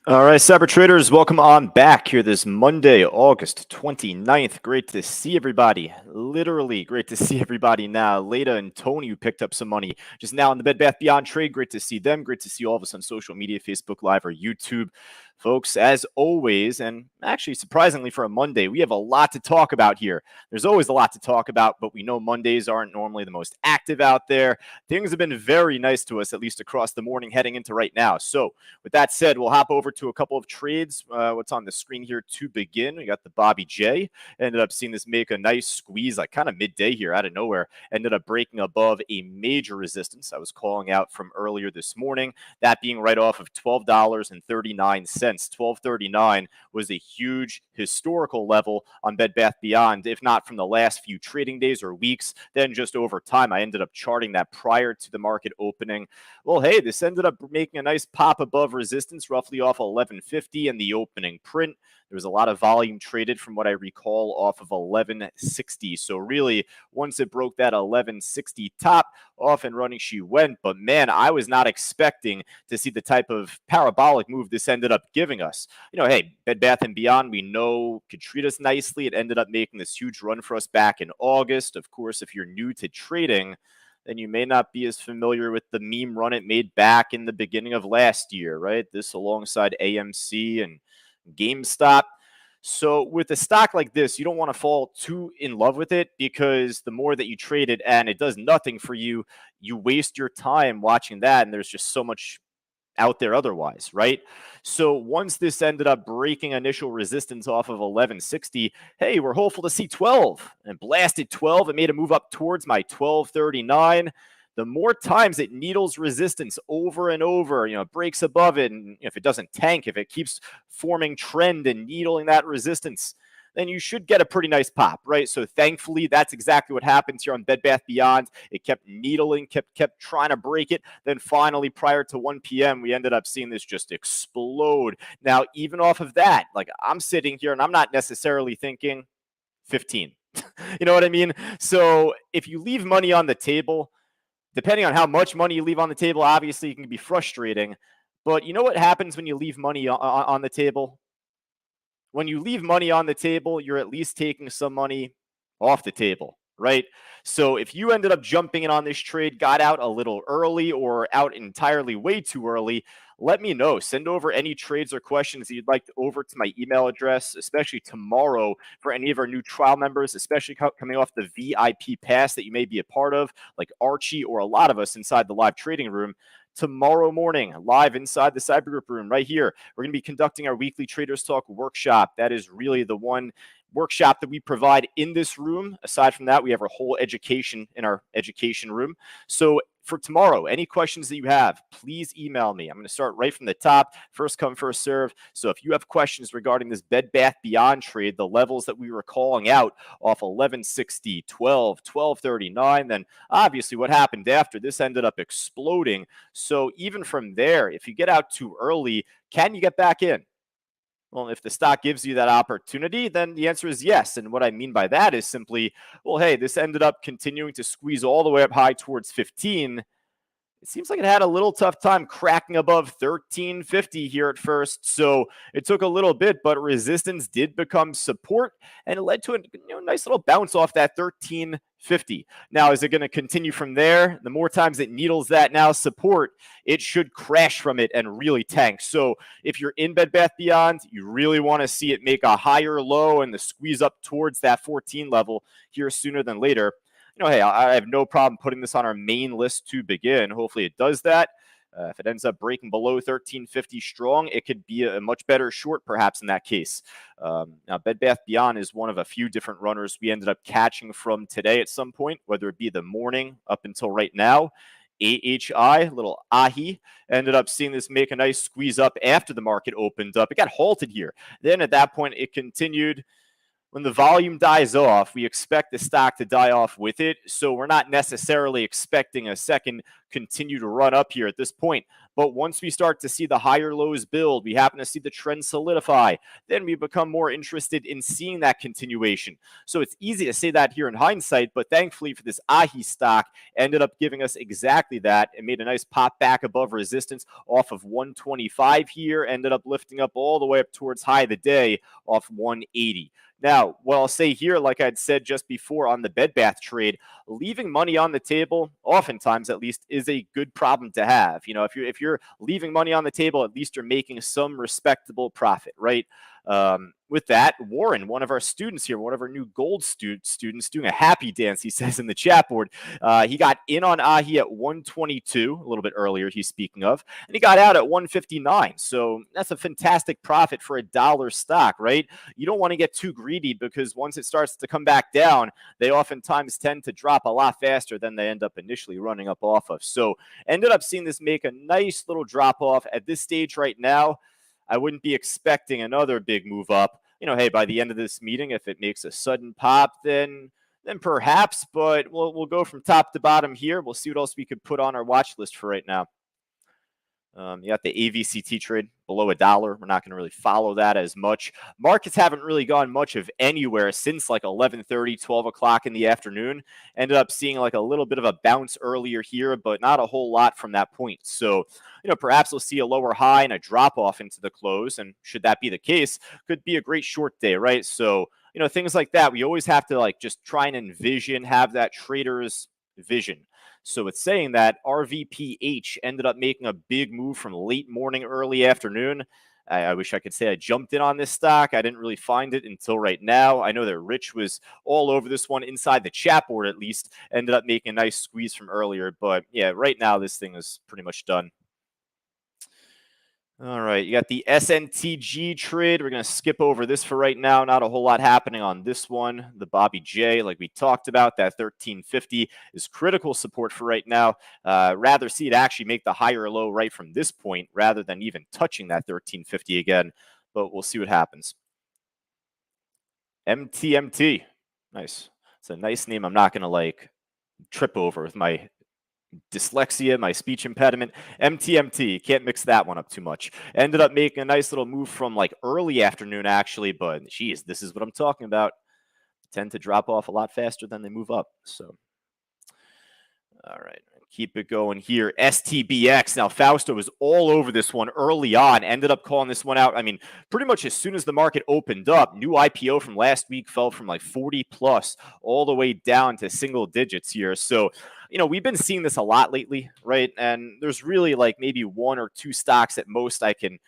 All right, Cyber Traders, welcome on back here this Monday, August 29th. Great to see everybody. Literally great to see everybody now. Leda and Tony, who picked up some money just now in the Bed Bath Beyond trade. Great to see them. Great to see all of us on social media, Facebook Live or YouTube. Folks, as always, and actually surprisingly for a Monday, we have a lot to talk about here. There's always a lot to talk about, but we know Mondays aren't normally the most active out there. Things have been very nice to us, at least across the morning heading into right now. So with that said, we'll hop over to a couple of trades. What's on the screen here to begin? We got the Bobby J. Ended up seeing this make a nice squeeze, like kind of midday here out of nowhere. Ended up breaking above a major resistance I was calling out from earlier this morning. That being right off of $12.39. $12.39 was a huge historical level on Bed Bath Beyond, if not from the last few trading days or weeks, then just over time. I ended up charting that prior to the market opening. Well, hey, this ended up making a nice pop above resistance, roughly off 1150 in the opening print. There was a lot of volume traded from what I recall off of 1160. So really, once it broke that 1160 top, off and running she went. But man, I was not expecting to see the type of parabolic move this ended up giving us. You know, hey, Bed Bath & Beyond, we know could treat us nicely. It ended up making this huge run for us back in August. Of course, if you're new to trading, then you may not be as familiar with the meme run it made back in the beginning of last year, right? This alongside AMC and GameStop. So with a stock like this, you don't want to fall too in love with it, because the more that you trade it and it does nothing for you, you waste your time watching that. And there's just so much out there otherwise, right? So once this ended up breaking initial resistance off of 1160, hey, we're hopeful to see 12 and blasted 12. It made a move up towards my 1239. The more times it needles resistance over and over, it breaks above it, and if it doesn't tank, if it keeps forming trend and needling that resistance, then you should get a pretty nice pop, right? So thankfully, that's exactly what happens here on Bed Bath Beyond. It kept needling, kept trying to break it. Then finally, prior to 1 p.m., we ended up seeing this just explode. Now, even off of that, like, I'm sitting here and I'm not necessarily thinking 15. You know what I mean? So if you leave money on the table, depending on how much money you leave on the table, obviously it can be frustrating. But you know what happens when you leave money on the table? When you leave money on the table, you're at least taking some money off the table, right? So if you ended up jumping in on this trade, got out a little early or out entirely way too early, let me know. Send over any trades or questions that you'd like over to my email address, especially tomorrow for any of our new trial members, especially coming off the VIP pass that you may be a part of, like Archie or a lot of us inside the live trading room. Tomorrow morning, live inside the Cyber Group room right here, we're going to be conducting our weekly Traders Talk workshop. That is really the one workshop that we provide in this room. Aside from that, we have our whole education in our education room. So for tomorrow, any questions that you have, please email me. I'm going to start right from the top, first come, first serve. So if you have questions regarding this Bed Bath Beyond trade, the levels that we were calling out off 1160, 12, 1239, then obviously what happened after this ended up exploding. So even from there, if you get out too early, can you get back in? Well, if the stock gives you that opportunity, then the answer is yes. And what I mean by that is simply, well, hey, this ended up continuing to squeeze all the way up high towards 15. It seems like it had a little tough time cracking above 1350 here at first. So it took a little bit, but resistance did become support, and it led to a nice little bounce off that 1350. Now, is it going to continue from there? The more times it needles that now support, it should crash from it and really tank. So if you're in Bed Bath Beyond, you really want to see it make a higher low and the squeeze up towards that 14 level here sooner than later. Hey, I have no problem putting this on our main list to begin. Hopefully it does that. If it ends up breaking below 1350 strong, it could be a much better short, perhaps, in that case. Now, Bed Bath Beyond is one of a few different runners we ended up catching from today at some point, whether it be the morning up until right now. AHI, little AHI, ended up seeing this make a nice squeeze up after the market opened up. It got halted here. Then at that point, it continued. when the volume dies off, we expect the stock to die off with it. So we're not necessarily expecting a second continue to run up here at this point. But once we start to see the higher lows build, we happen to see the trend solidify, then we become more interested in seeing that continuation. So it's easy to say that here in hindsight, but thankfully for this AHI stock, ended up giving us exactly that. It made a nice pop back above resistance off of 125 here, ended up lifting up all the way up towards high of the day off 180. Now, what I'll say here, like I'd said just before on the Bed Bath trade, leaving money on the table, oftentimes at least, is a good problem to have. You know, if you're leaving money on the table, at least you're making some respectable profit, right? With that, Warren, one of our students here, one of our new gold students, doing a happy dance, he says in the chat board. He got in on AHI at 122, a little bit earlier, he's speaking of, and he got out at 159. So that's a fantastic profit for $1 stock, right? You don't want to get too greedy because once it starts to come back down, they oftentimes tend to drop a lot faster than they end up initially running up off of. So ended up seeing this make a nice little drop off at this stage right now. I wouldn't be expecting another big move up. You know, hey, by the end of this meeting, if it makes a sudden pop, then perhaps, but we'll go from top to bottom here. We'll see what else we could put on our watch list for right now. You got the AVCT trade below $1. We're not going to really follow that as much. Markets haven't really gone much of anywhere since like 11:30, 12 o'clock in the afternoon. Ended up seeing like a little bit of a bounce earlier here, but not a whole lot from that point. So, you know, perhaps we'll see a lower high and a drop off into the close. And should that be the case, could be a great short day, right? So, you know, things like that, we always have to like just try and envision, have that trader's vision. So it's saying that RVPH ended up making a big move from late morning, early afternoon. I wish I could say I jumped in on this stock. I didn't really find it until right now. I know that Rich was all over this one inside the chat board, at least. Ended up making a nice squeeze from earlier. But yeah, right now this thing is pretty much done. All right, you got the SNTG trade. We're going to skip over this for right now. Not a whole lot happening on this one. The Bobby J, like we talked about, that 1350 is critical support for right now. Rather see it actually make the higher low right from this point rather than even touching that 1350 again. But we'll see what happens. MTMT. Nice. It's a nice name. I'm not going to like trip over with my dyslexia, my speech impediment. MTMT, can't mix that one up too much. Ended up making a nice little move from like early afternoon, actually, but geez, this is what I'm talking about. Tend to drop off a lot faster than they move up. So, all right, keep it going here. STBX. Now, Fausto was all over this one early on, ended up calling this one out. I mean, pretty much as soon as the market opened up, new IPO from last week fell from like 40 plus all the way down to single digits here. So, you know, we've been seeing this a lot lately, right? And there's really like maybe one or two stocks at most I can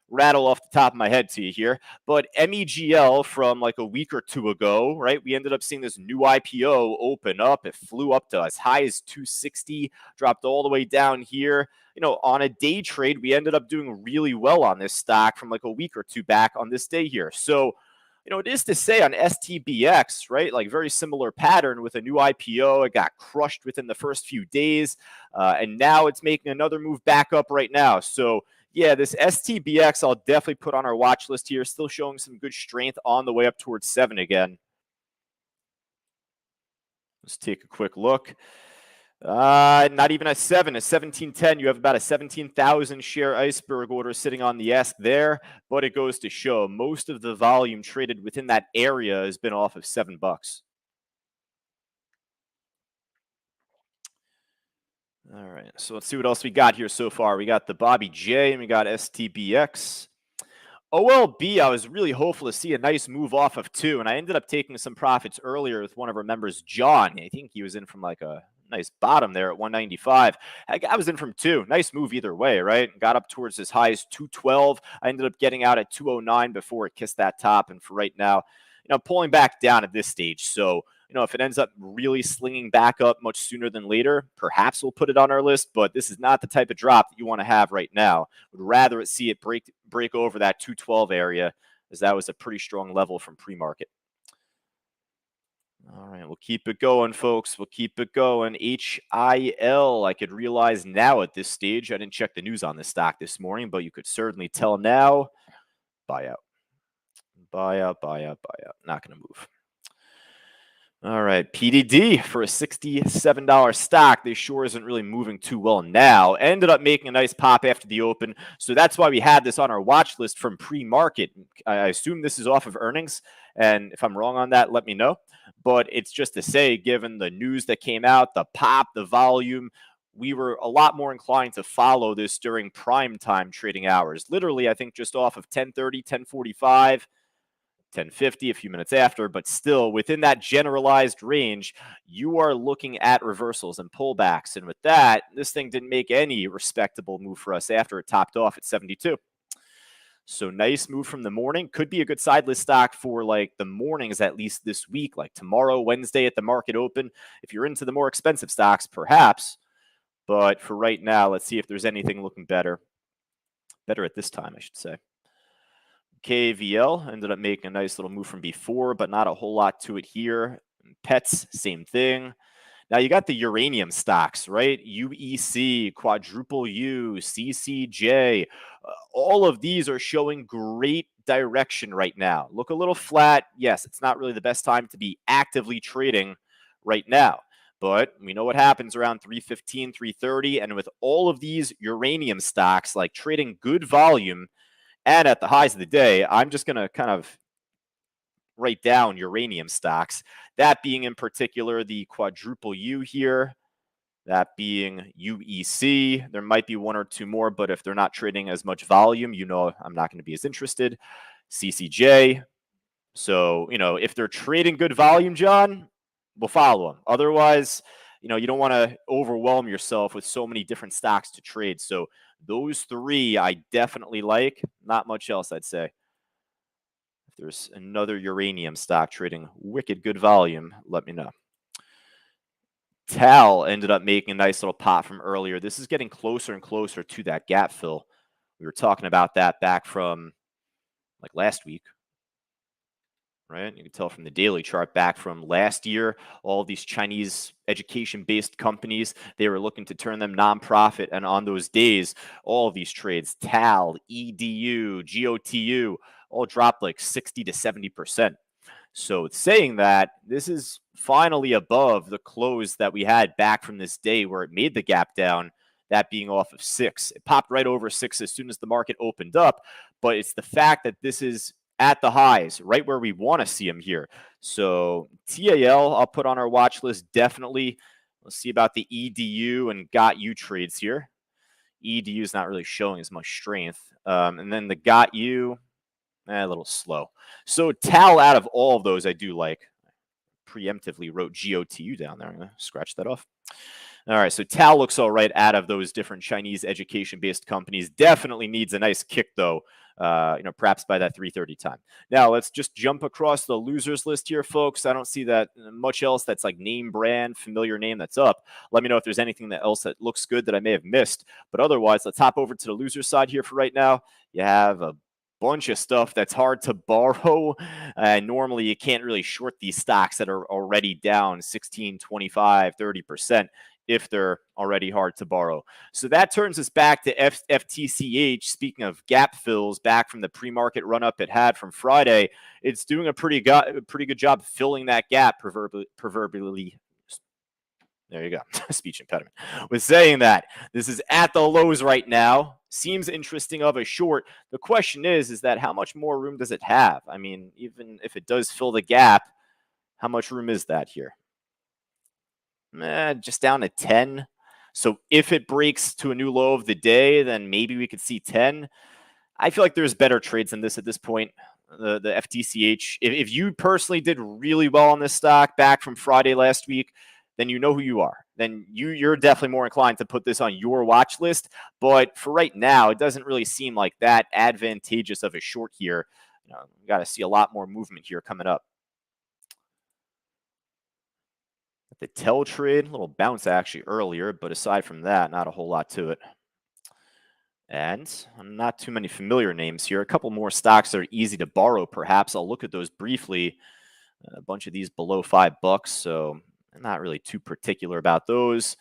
rattle off the top of my head to you here. But MEGL from like a week or two ago, right? We ended up seeing this new IPO open up. It flew up to as high as 260, dropped all the way down here. You know, on a day trade, we ended up doing really well on this stock from like a week or two back on this day here. So, you know, it is to say on STBX, right? Like very similar pattern with a new IPO. It got crushed within the first few days. And now it's making another move back up right now. So, yeah, this STBX I'll definitely put on our watch list here. Still showing some good strength on the way up towards 7 again. Let's take a quick look. Not even a 7, a 1710. You have about a 17,000 share iceberg order sitting on the ESC there, but it goes to show most of the volume traded within that area has been off of $7. All right, so let's see what else we got here so far. We got the Bobby J and we got STBX. OLB, I was really hopeful to see a nice move off of 2, and I ended up taking some profits earlier with one of our members, John. I think he was in from like a nice bottom there at 195. I was in from 2. Nice move either way, right? Got up towards as high as 212. I ended up getting out at 209 before it kissed that top, and for right now, you know, pulling back down at this stage. So, you know, if it ends up really slinging back up much sooner than later, perhaps we'll put it on our list, but this is not the type of drop that you want to have right now. Would rather see it break over that 212 area, as that was a pretty strong level from pre-market. All right, we'll keep it going, folks. We'll keep it going. HIL, I could realize now at this stage, I didn't check the news on this stock this morning, but you could certainly tell now, buyout. Buy out, buy out, buy out. Not going to move. All right, PDD for a $67 stock. This sure isn't really moving too well now. Ended up making a nice pop after the open. So that's why we had this on our watch list from pre-market. I assume this is off of earnings. And if I'm wrong on that, let me know. But it's just to say, given the news that came out, the pop, the volume, we were a lot more inclined to follow this during prime time trading hours. Literally, I think just off of 10:30, 10:45. 10:50, a few minutes after, but still within that generalized range, you are looking at reversals and pullbacks. And with that, this thing didn't make any respectable move for us after it topped off at 72. So nice move from the morning. Could be a good side list stock for like the mornings, at least this week, like tomorrow, Wednesday at the market open. If you're into the more expensive stocks, perhaps. But for right now, let's see if there's anything looking better. Better at this time, I should say. KVL ended up making a nice little move from before, but not a whole lot to it here. Pets, same thing. Now you got the uranium stocks, right? UEC, Quadruple U, CCJ. All of these are showing great direction right now. Look a little flat. Yes, it's not really the best time to be actively trading right now. But we know what happens around 315, 330. And with all of these uranium stocks, like trading good volume, and at the highs of the day, I'm just going to kind of write down uranium stocks, that being in particular the Quadruple U here, that being UEC. There might be one or two more, but if they're not trading as much volume, you know I'm not going to be as interested. CCJ. So, if they're trading good volume, John, we'll follow them. Otherwise, you don't want to overwhelm yourself with so many different stocks to trade. So those three I definitely like. Not much else, I'd say. If there's another uranium stock trading wicked good volume, let me know. TAL ended up making a nice little pop from earlier. This is getting closer and closer to that gap fill. We were talking about that back from like last week. Right? You can tell from the daily chart back from last year, all of these Chinese education-based companies, they were looking to turn them nonprofit. And on those days, all of these trades, TAL, EDU, GOTU, all dropped like 60 to 70%. So saying that, this is finally above the close that we had back from this day where it made the gap down, that being off of 6. It popped right over 6 as soon as the market opened up. But it's the fact that this is at the highs, right where we want to see them here. So TAL, I'll put on our watch list, definitely. Let's see about the EDU and GOTU trades here. EDU is not really showing as much strength. And then the GOTU, a little slow. So TAL out of all of those, I do like. Preemptively wrote GOTU down there. I'm going to scratch that off. All right, so TAL looks all right out of those different Chinese education-based companies. Definitely needs a nice kick, though, perhaps by that 3:30 time. Now, let's just jump across the losers list here, folks. I don't see that much else that's like name brand, familiar name that's up. Let me know if there's anything else that looks good that I may have missed. But otherwise, let's hop over to the loser side here for right now. You have a bunch of stuff that's hard to borrow. Normally, you can't really short these stocks that are already down 16, 25, 30%. If they're already hard to borrow. So that turns us back to FTCH. Speaking of gap fills, back from the pre-market run-up it had from Friday, it's doing a pretty good job filling that gap, proverbially. There you go. Speech impediment. With saying that, this is at the lows right now. Seems interesting of a short. The question is that how much more room does it have? I mean, even if it does fill the gap, how much room is that here? Just down to 10. So if it breaks to a new low of the day, then maybe we could see 10. I feel like there's better trades than this at this point. The FTCH. If you personally did really well on this stock back from Friday last week, then you know who you are. Then you're definitely more inclined to put this on your watch list. But for right now, it doesn't really seem like that advantageous of a short here. We got to see a lot more movement here coming up. The TEL trade, a little bounce actually earlier, but aside from that, not a whole lot to it. And not too many familiar names here. A couple more stocks that are easy to borrow, perhaps. I'll look at those briefly. A bunch of these below $5, so I'm not really too particular about those.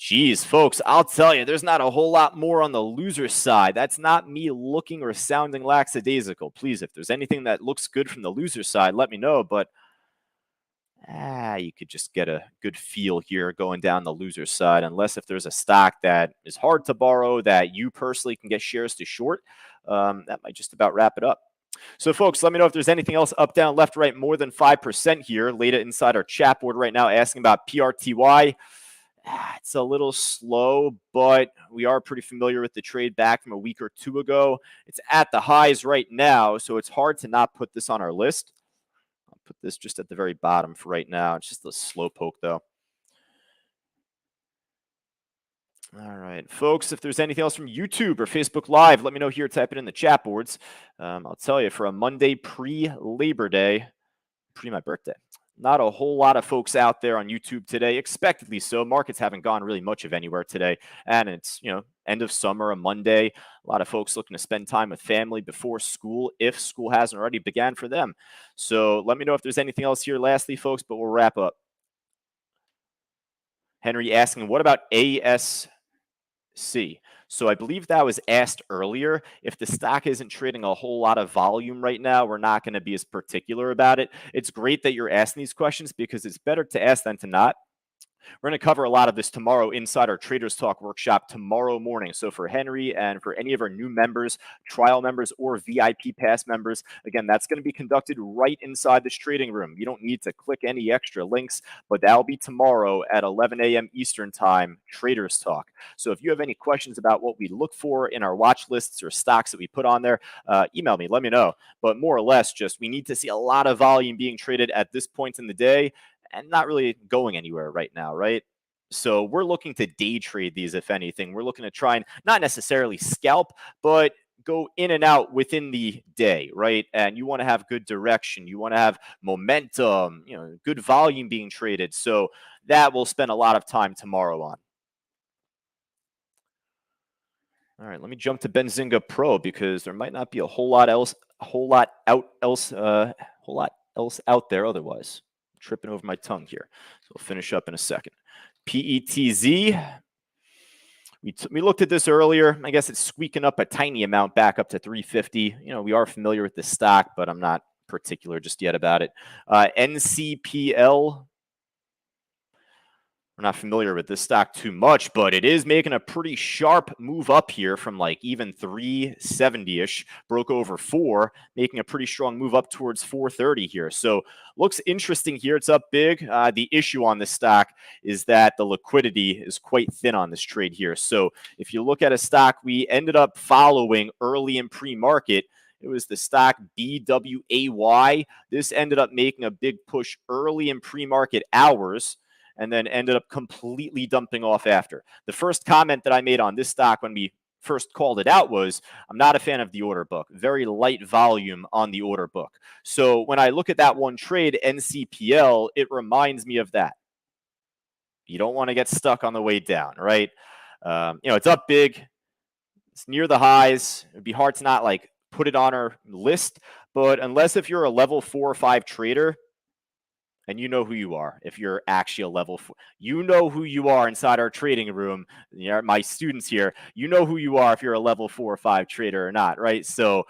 Geez, folks, I'll tell you, there's not a whole lot more on the loser side. That's not me looking or sounding lackadaisical. Please, if there's anything that looks good from the loser side, let me know. But you could just get a good feel here going down the loser side, unless if there's a stock that is hard to borrow that you personally can get shares to short. That might just about wrap it up. So, folks, let me know if there's anything else up, down, left, right, more than 5% here. Leda inside our chat board right now asking about PRTY. It's a little slow, but we are pretty familiar with the trade back from a week or two ago. It's at the highs right now, so it's hard to not put this on our list. I'll put this just at the very bottom for right now. It's just a slow poke, though. All right, folks, if there's anything else from YouTube or Facebook Live, let me know here. Type it in the chat boards. I'll tell you, for a Monday pre-Labor Day, pre my birthday, not a whole lot of folks out there on YouTube today, expectedly so. Markets haven't gone really much of anywhere today. And it's, end of summer, a Monday. A lot of folks looking to spend time with family before school, if school hasn't already began for them. So let me know if there's anything else here lastly, folks, but we'll wrap up. Henry asking, what about ASC? So I believe that was asked earlier. If the stock isn't trading a whole lot of volume right now, we're not going to be as particular about it. It's great that you're asking these questions because it's better to ask than to not. We're going to cover a lot of this tomorrow inside our Traders Talk workshop tomorrow morning. So for Henry and for any of our new members, trial members, or VIP pass members, again, that's going to be conducted right inside this trading room. You don't need to click any extra links, but that'll be tomorrow at 11 a.m. Eastern Time, Traders Talk. So if you have any questions about what we look for in our watch lists or stocks that we put on there, email me, let me know. But more or less, just we need to see a lot of volume being traded at this point in the day, and not really going anywhere right now, right? So we're looking to day trade these, if anything. We're looking to try and not necessarily scalp, but go in and out within the day, right? And you want to have good direction. You want to have momentum, good volume being traded. So that we'll spend a lot of time tomorrow on. All right, let me jump to Benzinga Pro because there might not be a whole lot else out there otherwise. Tripping over my tongue here. So we'll finish up in a second. PETZ. We looked at this earlier. I guess it's squeaking up a tiny amount back up to 350. We are familiar with the stock, but I'm not particular just yet about it. NCPL. We're not familiar with this stock too much, but it is making a pretty sharp move up here from like even 370-ish, broke over 4, making a pretty strong move up towards 430 here. So looks interesting here. It's up big. The issue on this stock is that the liquidity is quite thin on this trade here. So if you look at a stock we ended up following early in pre-market, it was the stock BWAY. This ended up making a big push early in pre-market hours, and then ended up completely dumping off after. The first comment that I made on this stock when we first called it out was, I'm not a fan of the order book. Very light volume on the order book. So when I look at that one trade, NCPL, it reminds me of that. You don't want to get stuck on the way down, right? It's up big. It's near the highs. It'd be hard to not put it on our list. But unless if you're a level 4 or 5 trader, and you know who you are if you're actually a level 4. You know who you are inside our trading room. My students here, you know who you are if you're a level 4 or 5 trader or not, right? So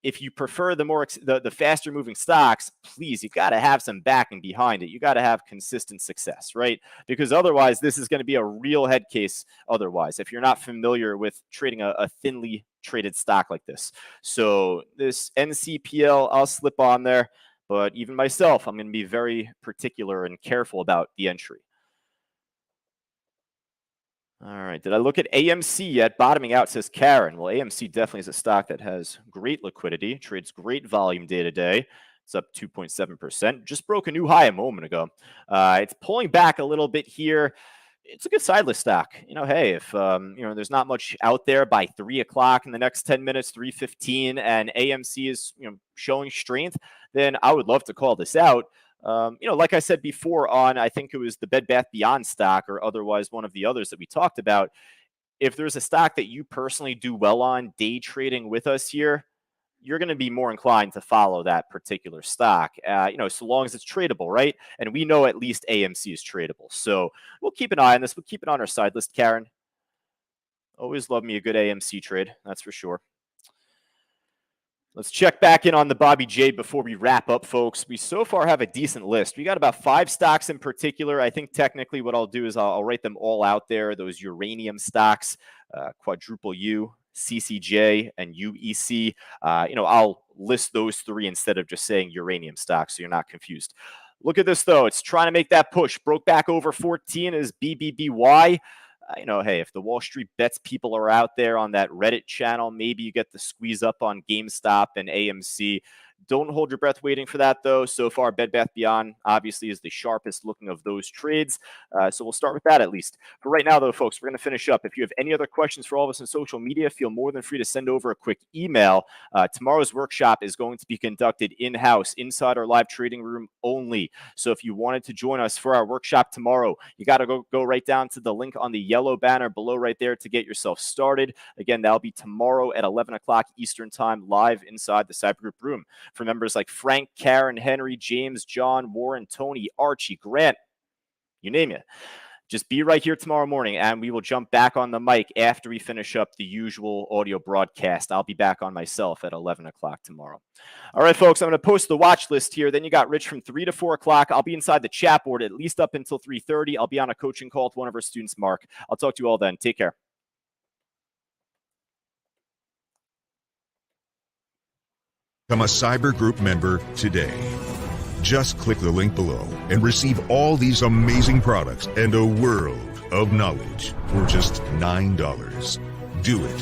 if you prefer the faster moving stocks, please, you got to have some backing behind it. You got to have consistent success, right? Because otherwise, this is going to be a real head case otherwise, if you're not familiar with trading a thinly traded stock like this. So this NCPL, I'll slip on there. But even myself, I'm going to be very particular and careful about the entry. All right. Did I look at AMC yet? Bottoming out, says Karen. Well, AMC definitely is a stock that has great liquidity, trades great volume day to day. It's up 2.7%. Just broke a new high a moment ago. It's pulling back a little bit here. It's a good side list stock. Hey, if there's not much out there by 3 o'clock in the next 10 minutes, 3:15, and AMC is showing strength, then I would love to call this out. Like I said before on, I think it was the Bed Bath Beyond stock or otherwise one of the others that we talked about. If there's a stock that you personally do well on day trading with us here, you're going to be more inclined to follow that particular stock, so long as it's tradable, right? And we know at least AMC is tradable. So we'll keep an eye on this. We'll keep it on our side list, Karen. Always love me a good AMC trade, that's for sure. Let's check back in on the Bobby J before we wrap up, folks. We so far have a decent list. We got about 5 stocks in particular. I think technically what I'll do is I'll write them all out there. Those uranium stocks, quadruple U, CCJ, and UEC. I'll list those 3 instead of just saying uranium stocks, so you're not confused. Look at this, though. It's trying to make that push. Broke back over 14 is BBBY. Hey, if the Wall Street Bets people are out there on that Reddit channel, maybe you get the squeeze up on GameStop and AMC. Don't hold your breath waiting for that, though. So far, Bed Bath & Beyond obviously is the sharpest looking of those trades. So we'll start with that at least. For right now, though, folks, we're going to finish up. If you have any other questions for all of us on social media, feel more than free to send over a quick email. Tomorrow's workshop is going to be conducted in-house, inside our live trading room only. So if you wanted to join us for our workshop tomorrow, you got to go right down to the link on the yellow banner below right there to get yourself started. Again, that'll be tomorrow at 11 o'clock Eastern Time, live inside the Cybergroup room. For members like Frank, Karen, Henry, James, John, Warren, Tony, Archie, Grant, you name it. Just be right here tomorrow morning, and we will jump back on the mic after we finish up the usual audio broadcast. I'll be back on myself at 11 o'clock tomorrow. All right, folks, I'm going to post the watch list here. Then you got Rich from 3 to 4 o'clock. I'll be inside the chat board at least up until 3:30. I'll be on a coaching call with one of our students, Mark. I'll talk to you all then. Take care. Become a Cybergroup member today. Just click the link below and receive all these amazing products and a world of knowledge for just $9. Do it